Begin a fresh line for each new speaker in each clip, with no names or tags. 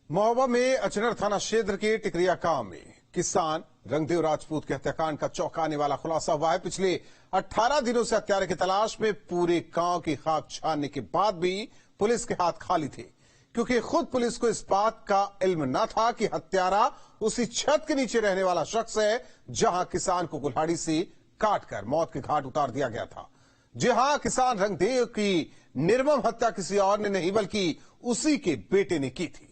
महोबा में अचनर थाना क्षेत्र के टिकरिया गांव में किसान रंगदेव राजपूत के हत्याकांड का चौंकाने वाला खुलासा हुआ है। पिछले 18 दिनों से हत्यारे की तलाश में पूरे गांव की खाक छानने के बाद भी पुलिस के हाथ खाली थे, क्योंकि खुद पुलिस को इस बात का इल्म न था कि हत्यारा उसी छत के नीचे रहने वाला शख्स है जहां किसान को कुल्हाड़ी से काटकर मौत के घाट उतार दिया गया था। जी हां, किसान रंगदेव की निर्मम हत्या किसी और ने नहीं बल्कि उसी के बेटे ने की थी।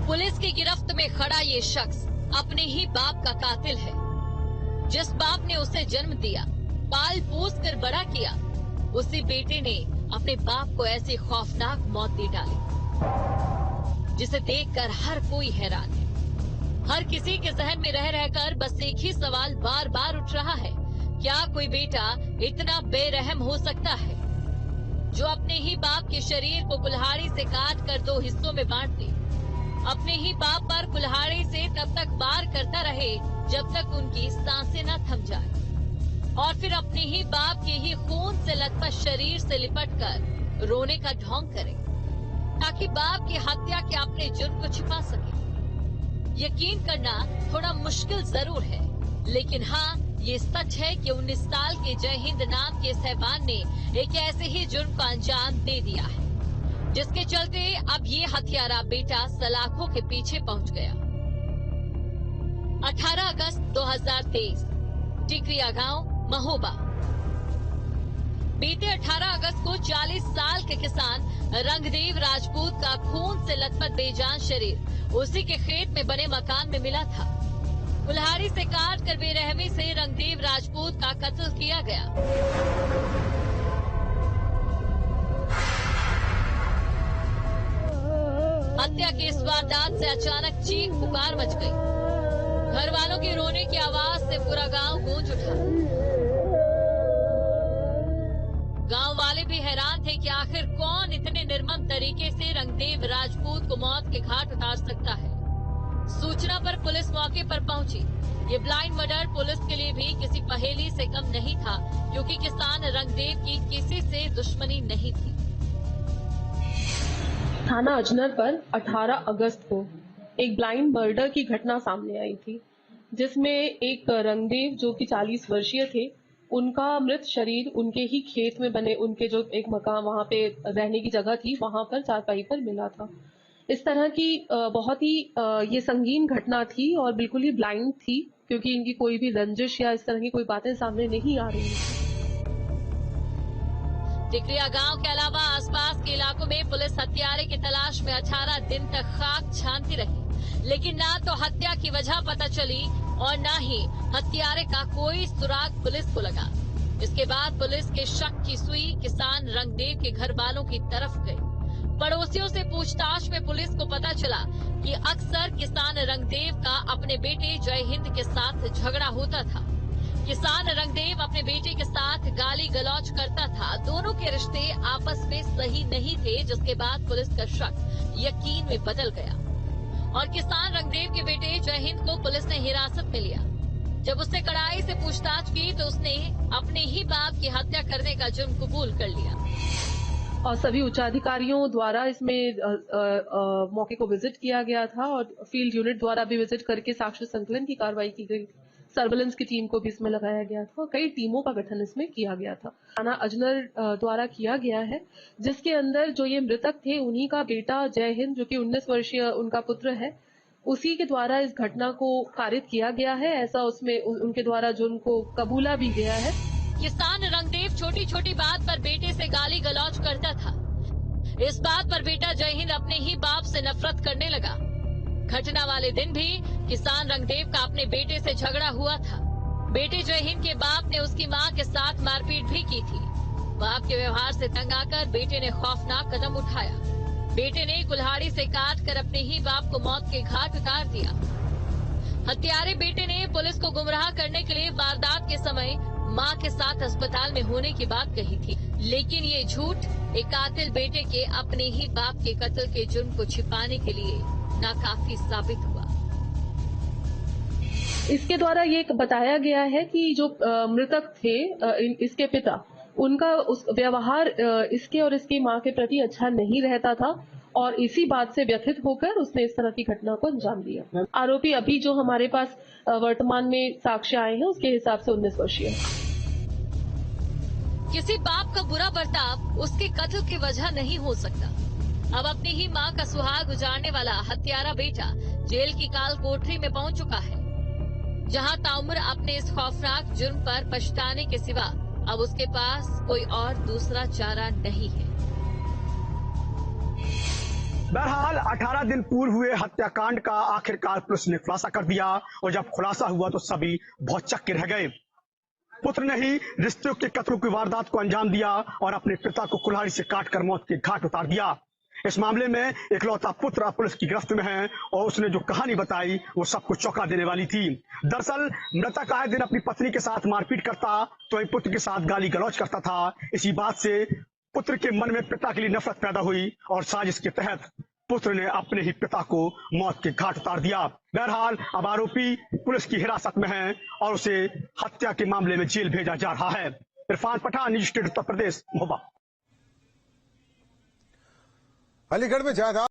पुलिस की गिरफ्त में खड़ा ये शख्स अपने ही बाप का कातिल है। जिस बाप ने उसे जन्म दिया, पाल पोस कर बड़ा किया, उसी बेटे ने अपने बाप को ऐसी खौफनाक मौत दे डाली, जिसे देखकर हर कोई हैरान है। हर किसी के जहन में रह रहकर बस एक ही सवाल बार बार उठ रहा है, क्या कोई बेटा इतना बेरहम हो सकता है जो अपने ही बाप के शरीर को कुल्हाड़ी से काट कर दो हिस्सों में बांट दे, अपने ही बाप पर कुल्हाड़ी से तब तक वार करता रहे जब तक उनकी सांसें न थम जाए, और फिर अपने ही बाप के ही खून से लथपथ शरीर से लिपटकर रोने का ढोंग करे ताकि बाप की हत्या के अपने जुर्म को छिपा सके। यकीन करना थोड़ा मुश्किल जरूर है, लेकिन हाँ, ये सच है कि 19 साल के जय हिंद नाम के सहबान ने एक ऐसे ही जुर्म को अंजाम दे दिया है, जिसके चलते अब ये हत्यारा बेटा सलाखों के पीछे पहुंच गया। 18 अगस्त 2023, टिकरिया गांव, महोबा। बीते 18 अगस्त को 40 साल के किसान रंगदेव राजपूत का खून से लथपथ बेजान शरीर उसी के खेत में बने मकान में मिला था। कुल्हाड़ी से काट कर बेरहमी से रंगदेव राजपूत का कत्ल किया गया। हत्या की इस वारदात से अचानक चीख पुकार मच गई। घर वालों के रोने की आवाज से पूरा गांव गूंज उठा। गांव वाले भी हैरान थे कि आखिर कौन इतने निर्मम तरीके से रंगदेव राजपूत को मौत के घाट उतार सकता है। सूचना पर पुलिस मौके पर पहुंची। ये ब्लाइंड मर्डर पुलिस के लिए भी किसी पहेली से कम नहीं था, क्योंकि किसान रंगदेव की किसी से दुश्मनी नहीं थी।
थाना अजनर पर 18 अगस्त को एक ब्लाइंड मर्डर की घटना सामने आई थी, जिसमें एक रंगदेव जो कि 40 वर्षीय थे, उनका मृत शरीर उनके ही खेत में बने उनके जो एक मकान वहां पे रहने की जगह थी, वहां पर चारपाई पर मिला था। इस तरह की बहुत ही ये संगीन घटना थी और बिल्कुल ही ब्लाइंड थी, क्योंकि इनकी कोई भी रंजिश या इस तरह की कोई बातें सामने नहीं आ रही थी।
टिकरिया गांव के अलावा आसपास के इलाकों में पुलिस हत्यारे की तलाश में 18 दिन तक खाक छानती रही, लेकिन ना तो हत्या की वजह पता चली और न ही हत्यारे का कोई सुराग पुलिस को लगा। इसके बाद पुलिस के शक की सुई किसान रंगदेव के घर वालों की तरफ गई। पड़ोसियों से पूछताछ में पुलिस को पता चला कि अक्सर किसान रंगदेव का अपने बेटे जय हिंद के साथ झगड़ा होता था। किसान रंगदेव अपने बेटे के साथ गाली गलौज करता था। दोनों के रिश्ते आपस में सही नहीं थे, जिसके बाद पुलिस का शक यकीन में बदल गया और किसान रंगदेव के बेटे जय हिंद को पुलिस ने हिरासत में लिया। जब उसने कड़ाई से पूछताछ की तो उसने अपने ही बाप की हत्या करने का जुर्म कबूल कर लिया।
और सभी उच्चाधिकारियों द्वारा इसमें मौके को विजिट किया गया था और फील्ड यूनिट द्वारा भी विजिट करके साक्ष्य संकलन की कार्रवाई की गई। सर्वेलेंस की टीम को भी इसमें लगाया गया था। कई टीमों का गठन इसमें किया गया था। थाना अजनर द्वारा किया गया है, जिसके अंदर जो ये मृतक थे उन्हीं का बेटा जय हिंद, जो कि 19 वर्षीय उनका पुत्र है, उसी के द्वारा इस घटना को कारित किया गया है। ऐसा उसमें उनके द्वारा जुर्म को कबूला भी गया है।
किसान रंगदेव छोटी छोटी बात पर बेटे से गाली गलौज करता था। इस बात पर बेटा जय हिंद अपने ही बाप से नफरत करने लगा। घटना वाले दिन भी किसान रंगदेव का अपने बेटे से झगड़ा हुआ था। बेटे जय हिंद के बाप ने उसकी मां के साथ मारपीट भी की थी। बाप के व्यवहार से तंग आकर बेटे ने खौफनाक कदम उठाया। बेटे ने कुल्हाड़ी से काट कर अपने ही बाप को मौत के घाट उतार दिया। हत्यारे बेटे ने पुलिस को गुमराह करने के लिए वारदात के समय मां के साथ अस्पताल में होने की बात कही थी, लेकिन ये झूठ एक कातिल बेटे के अपने ही बाप के कत्ल के जुर्म को छिपाने के लिए नाकाफी साबित हुआ।
इसके द्वारा ये बताया गया है कि जो मृतक थे, इसके पिता, उनका उस व्यवहार इसके और इसकी मां के प्रति अच्छा नहीं रहता था और इसी बात से व्यथित होकर उसने इस तरह की घटना को अंजाम दिया। आरोपी अभी जो हमारे पास वर्तमान में साक्ष्य आए हैं उसके हिसाब से 19 वर्षीय है।
किसी बाप का बुरा बर्ताव उसके कत्ल की वजह नहीं हो सकता। अब अपनी ही मां का सुहाग उजाड़ने वाला हत्यारा बेटा जेल की काल कोठरी में पहुंच चुका है, जहां ताउम्र अपने इस खौफनाक जुर्म पर पछताने के सिवा अब उसके पास कोई और दूसरा चारा नहीं है।
बहरहाल 18 दिन पूर्व हुए हत्याकांड का आखिरकार पुलिस ने खुलासा कर दिया और जब खुलासा हुआ तो सभी बहुत चक्के रह गए। पुत्र ने ही रिश्तों के कत्ल की वारदात को अंजाम दिया और अपने पिता को कुल्हाड़ी से काटकर मौत के घाट उतार दिया। इस मामले में इकलौता पुत्र पुलिस की गिरफ्त में है और उसने जो कहानी बताई वो सबको चौंका देने वाली थी। दरअसल मृतक आए दिन अपनी पत्नी के साथ मारपीट करता तो वही पुत्र के साथ गाली गलौज करता था। इसी बात से पुत्र के मन में पिता के लिए नफरत पैदा हुई और साजिश के तहत पुत्र ने अपने ही पिता को मौत के घाट उतार दिया। बहरहाल अब आरोपी पुलिस की हिरासत में है और उसे हत्या के मामले में जेल भेजा जा रहा है। Irfan Pathan, news state Uttar Pradesh, Mahoba.
अलीगढ़ में जायदाद